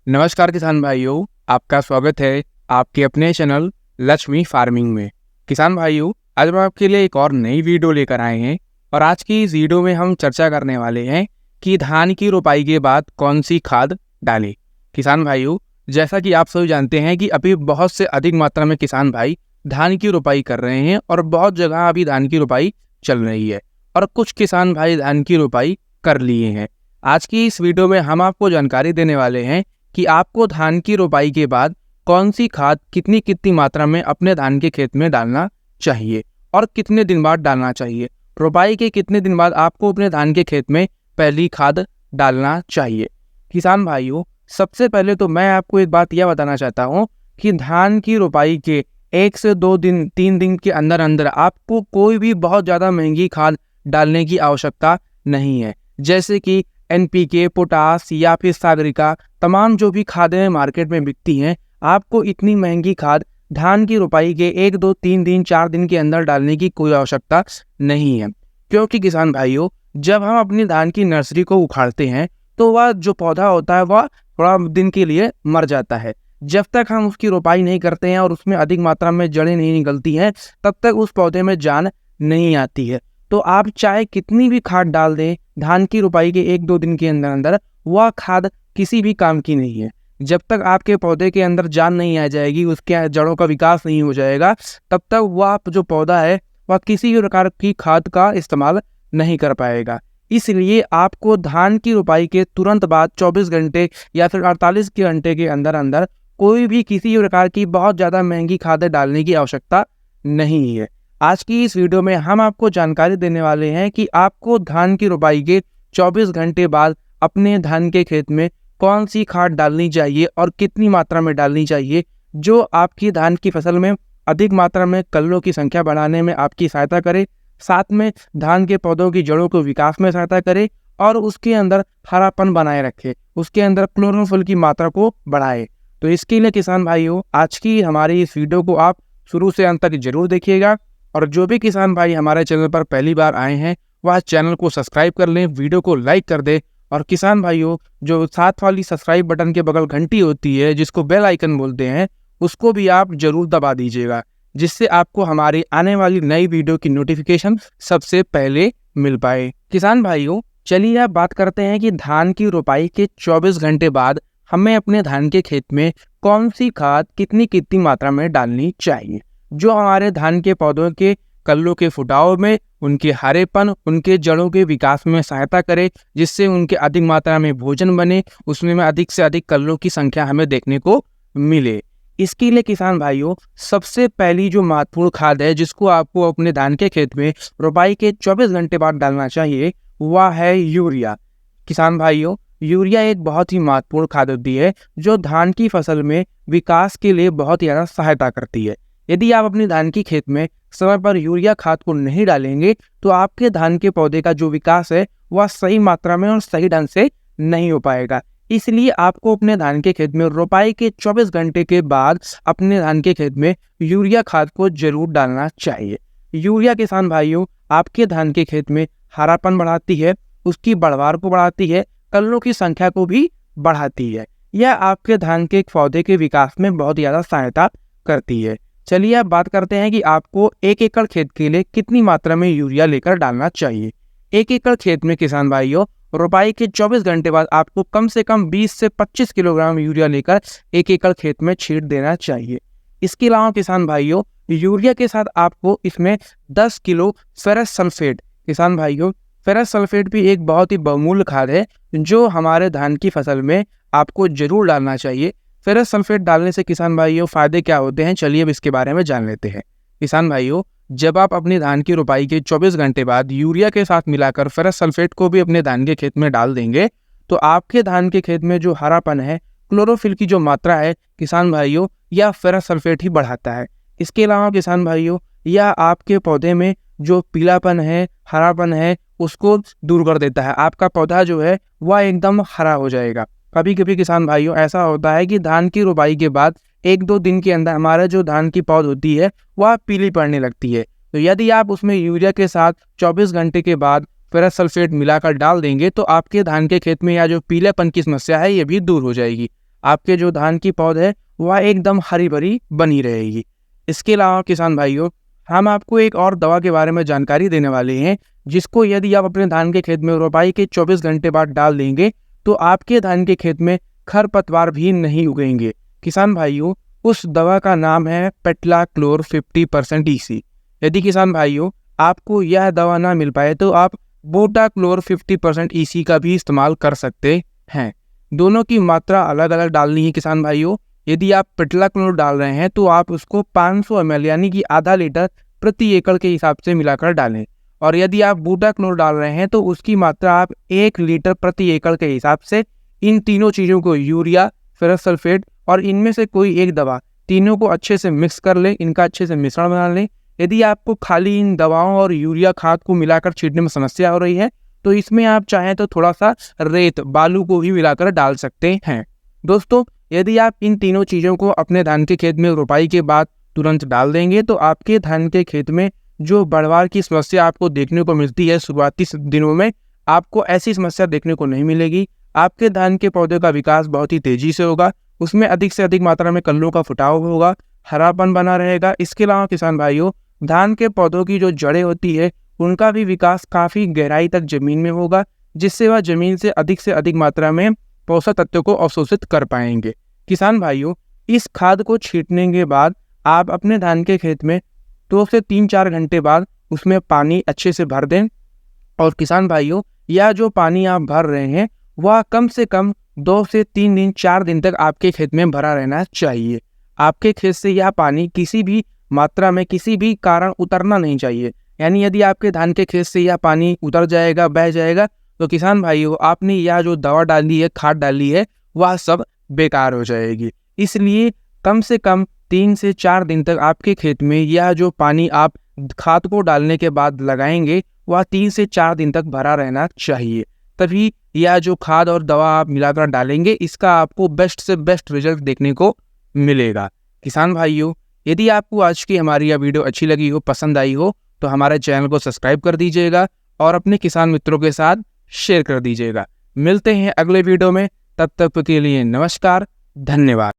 नमस्कार किसान भाइयों, आपका स्वागत है आपके अपने चैनल लक्ष्मी फार्मिंग में। किसान भाइयों, आज हम आपके लिए एक और नई वीडियो लेकर आए हैं और आज की इस वीडियो में हम चर्चा करने वाले हैं कि धान की रोपाई के बाद कौन सी खाद डालें। किसान भाइयों, जैसा कि आप सभी जानते हैं कि अभी बहुत से अधिक मात्रा में किसान भाई धान की रोपाई कर रहे हैं और बहुत जगह अभी धान की रोपाई चल रही है और कुछ किसान भाई धान की रोपाई कर लिए हैं। आज की इस वीडियो में हम आपको जानकारी देने वाले हैं कि आपको धान की रोपाई के बाद कौन सी खाद कितनी कितनी मात्रा में अपने धान के खेत में डालना चाहिए और कितने दिन बाद डालना चाहिए। रोपाई के कितने दिन बाद आपको अपने धान के खेत में पहली खाद डालना चाहिए। किसान भाइयों, सबसे पहले तो मैं आपको एक बात यह बताना चाहता हूँ कि धान की रोपाई के 1 से 2 दिन 3 दिन के अंदर अंदर आपको कोई भी बहुत ज़्यादा महंगी खाद डालने की आवश्यकता नहीं है। जैसे कि NPK, पोटास या फिर सागरिका, तमाम जो भी खादें मार्केट में बिकती हैं, आपको इतनी महंगी खाद धान की रोपाई के 1, 2, 3 दिन 4 दिन के अंदर डालने की कोई आवश्यकता नहीं है। क्योंकि किसान भाइयों, जब हम अपनी धान की नर्सरी को उखाड़ते हैं तो वह जो पौधा होता है वह थोड़ा दिन के लिए मर जाता है। जब तक हम उसकी रोपाई नहीं करते हैं और उसमें अधिक मात्रा में जड़ें नहीं निकलती हैं, तब तक उस पौधे में जान नहीं आती है। तो आप चाहे कितनी भी खाद डाल दें, धान की रोपाई के 1-2 दिन के अंदर अंदर वह खाद किसी भी काम की नहीं है। जब तक आपके पौधे के अंदर जान नहीं आ जाएगी, उसके जड़ों का विकास नहीं हो जाएगा, तब तक वह जो पौधा है वह किसी भी प्रकार की खाद का इस्तेमाल नहीं कर पाएगा। इसलिए आपको धान की रोपाई के तुरंत बाद 24 घंटे या फिर 48 घंटे के अंदर अंदर कोई भी किसी प्रकार की बहुत ज़्यादा महंगी खाद डालने की आवश्यकता नहीं है। आज की इस वीडियो में हम आपको जानकारी देने वाले हैं कि आपको धान की रोपाई के 24 घंटे बाद अपने धान के खेत में कौन सी खाद डालनी चाहिए और कितनी मात्रा में डालनी चाहिए, जो आपकी धान की फसल में अधिक मात्रा में कल्लों की संख्या बढ़ाने में आपकी सहायता करे, साथ में धान के पौधों की जड़ों को विकास में सहायता करे और उसके अंदर हरापन बनाए रखे, उसके अंदर क्लोरोफिल की मात्रा को बढ़ाए। तो इसके लिए किसान भाइयों, आज की हमारी इस वीडियो को आप शुरू से अंत तक जरूर देखिएगा और जो भी किसान भाई हमारे चैनल पर पहली बार आए हैं वह चैनल को सब्सक्राइब कर लें, वीडियो को लाइक कर दें और किसान भाइयों, जो साथ वाली सब्सक्राइब बटन के बगल घंटी होती है जिसको बेल आइकन बोलते हैं, उसको भी आप जरूर दबा दीजिएगा, जिससे आपको हमारी आने वाली नई वीडियो की नोटिफिकेशन सबसे पहले मिल पाए। किसान भाइयों, चलिए अब बात करते हैं कि धान की रोपाई के 24 घंटे बाद हमें अपने धान के खेत में कौन सी खाद कितनी कितनी मात्रा में डालनी चाहिए, जो हमारे धान के पौधों के कल्लों के फुटाव में, उनके हरेपन, उनके जड़ों के विकास में सहायता करे, जिससे उनके अधिक मात्रा में भोजन बने, उसमें अधिक से अधिक कल्लों की संख्या हमें देखने को मिले। इसके लिए किसान भाइयों, सबसे पहली जो महत्वपूर्ण खाद है जिसको आपको अपने धान के खेत में रोपाई के 24 घंटे बाद डालना चाहिए, वह है यूरिया। किसान भाइयों, यूरिया एक बहुत ही महत्वपूर्ण खाद होती है जो धान की फसल में विकास के लिए बहुत ज़्यादा सहायता करती है। यदि आप अपनी धान की खेत में समय पर यूरिया खाद को नहीं डालेंगे तो आपके धान के पौधे का जो विकास है वह सही मात्रा में और सही ढंग से नहीं हो पाएगा। इसलिए आपको अपने धान के खेत में रोपाई के 24 घंटे के बाद अपने धान के खेत में यूरिया खाद को जरूर डालना चाहिए। यूरिया किसान भाइयों, आपके धान के खेत में हरापन बढ़ाती है, उसकी बढ़वार को बढ़ाती है, कल्लों की संख्या को भी बढ़ाती है। यह आपके धान के पौधे के विकास में बहुत ज़्यादा सहायता करती है। चलिए अब बात करते हैं कि आपको 1 एकड़ खेत के लिए कितनी मात्रा में यूरिया लेकर डालना चाहिए। 1 एकड़ खेत में किसान भाइयों, रोपाई के 24 घंटे बाद आपको कम से कम 20 से 25 किलोग्राम यूरिया लेकर 1 एकड़ खेत में छींट देना चाहिए। इसके अलावा किसान भाइयों, यूरिया के साथ आपको इसमें 10 किलो फेरस सल्फेट, किसान भाइयों फेरस सल्फेट भी एक बहुत ही बहुमूल्य खाद है जो हमारे धान की फसल में आपको जरूर डालना चाहिए। फेरस सल्फेट डालने से किसान भाइयों फायदे क्या होते हैं, चलिए अब इसके बारे में जान लेते हैं। किसान भाइयों, जब आप अपनी धान की रोपाई के 24 घंटे बाद यूरिया के साथ मिलाकर फेरस सल्फेट को भी अपने धान के खेत में डाल देंगे तो आपके धान के खेत में जो हरापन है, क्लोरोफिल की जो मात्रा है किसान भाइयों, यह फेरस सल्फेट ही बढ़ाता है। इसके अलावा किसान भाइयों, यह आपके पौधे में जो पीलापन है, हरापन है, उसको दूर कर देता है। आपका पौधा जो है वह एकदम हरा हो जाएगा। कभी कभी किसान भाइयों ऐसा होता है कि धान की रोपाई के बाद 1-2 दिन के अंदर हमारा जो धान की पौध होती है वह पीली पड़ने लगती है। तो यदि आप उसमें यूरिया के साथ 24 घंटे के बाद फेरस सल्फेट मिलाकर डाल देंगे तो आपके धान के खेत में या जो पीलेपन की समस्या है ये भी दूर हो जाएगी। आपके जो धान की पौध है वह एकदम हरी भरी बनी रहेगी। इसके अलावा किसान भाइयों, हम आपको एक और दवा के बारे में जानकारी देने वाले हैं, जिसको यदि आप अपने धान के खेत में रोपाई के 24 घंटे बाद डाल देंगे तो आपके धान के खेत में खरपतवार भी नहीं उगेंगे। किसान भाइयों, उस दवा का नाम है पेट्लाक्लोर 50% EC। यदि किसान भाइयों आपको यह दवा ना मिल पाए तो आप बूटाक्लोर 50% EC का भी इस्तेमाल कर सकते हैं। दोनों की मात्रा अलग अलग डालनी है किसान भाइयों। यदि आप पेट्लाक्लोर डाल रहे हैं तो आप उसको 500 ml यानी कि आधा लीटर प्रति एकड़ के हिसाब से मिलाकर डालें, और यदि आप बूटाक्लोर डाल रहे हैं तो उसकी मात्रा आप 1 लीटर प्रति एकड़ के हिसाब से इन तीनों चीज़ों को, यूरिया, फेरस सल्फेट और इनमें से कोई एक दवा, तीनों को अच्छे से मिक्स कर लें, इनका अच्छे से मिश्रण बना लें। यदि आपको खाली इन दवाओं और यूरिया खाद को मिलाकर छींटने में समस्या हो रही है तो इसमें आप चाहें तो थोड़ा सा रेत, बालू को भी मिलाकर डाल सकते हैं। दोस्तों, यदि आप इन तीनों चीज़ों को अपने धान के खेत में रोपाई के बाद तुरंत डाल देंगे तो आपके धान के खेत में जो बढ़वार की समस्या आपको देखने को मिलती है शुरुआती दिनों में, आपको ऐसी समस्या देखने को नहीं मिलेगी। आपके धान के पौधे का विकास बहुत ही तेजी से होगा, उसमें अधिक से अधिक मात्रा में कल्लों का फुटाव होगा, हरापन बना रहेगा। इसके अलावा किसान भाइयों, धान के पौधों की जो जड़ें होती है उनका भी विकास काफ़ी गहराई तक जमीन में होगा, जिससे वह जमीन से अधिक मात्रा में पोषक तत्वों को अवशोषित कर पाएंगे। किसान भाइयों, इस खाद को छींटने के बाद आप अपने धान के खेत में 2 से 3-4 घंटे बाद उसमें पानी अच्छे से भर दें, और किसान भाइयों यह जो पानी आप भर रहे हैं वह कम से कम 2 से 3 दिन, 4 दिन तक आपके खेत में भरा रहना चाहिए। आपके खेत से यह पानी किसी भी मात्रा में, किसी भी कारण उतरना नहीं चाहिए। यानी यदि आपके धान के खेत से यह पानी उतर जाएगा, बह जाएगा, तो किसान भाइयों आपने यह जो दवा डाली है, खाद डाली है, वह सब बेकार हो जाएगी। इसलिए कम से कम 3 से 4 दिन तक आपके खेत में यह जो पानी आप खाद को डालने के बाद लगाएंगे वह 3 से 4 दिन तक भरा रहना चाहिए। तभी यह जो खाद और दवा आप मिलाकर डालेंगे इसका आपको बेस्ट से बेस्ट रिजल्ट देखने को मिलेगा। किसान भाइयों, यदि आपको आज की हमारी यह वीडियो अच्छी लगी हो, पसंद आई हो, तो हमारे चैनल को सब्सक्राइब कर दीजिएगा और अपने किसान मित्रों के साथ शेयर कर दीजिएगा। मिलते हैं अगले वीडियो में, तब तक के लिए नमस्कार, धन्यवाद।